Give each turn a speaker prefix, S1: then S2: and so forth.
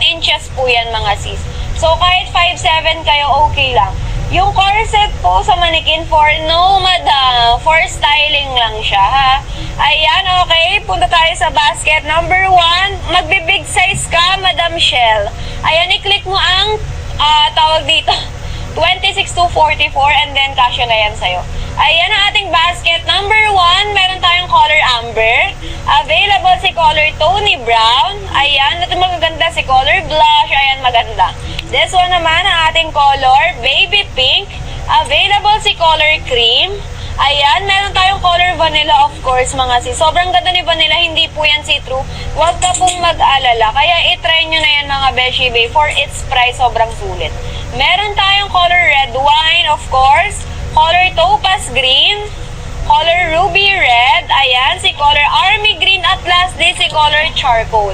S1: inches po yan mga sis. So kahit 5'7 kayo, okay lang. Yung corset po sa Manikin for no madam, for styling lang siya ha. Ayan, okay, punta tayo sa basket. Number 1, magbe-big size ka, Madam Shell. Ayan, i-click mo ang tawag dito, 26 to 44 and then kasya na yan sa'yo. Ayan ang ating basket. Number 1, meron tayong color amber. Available si color Tony Brown. Ayan, ito magaganda si color blush. Ayan, maganda. This one naman, ang ating color baby pink. Available si color cream. Ayan, meron tayong color vanilla of course mga sis. Sobrang ganda ni vanilla, hindi po yan see-through. Huwag ka pong mag-alala. Kaya itry nyo na yan mga Beshi Bae. For its price, sobrang sulit. Meron tayong color red wine of course. Color topaz green. Color ruby red. Ayan, si color army green at last day si color charcoal.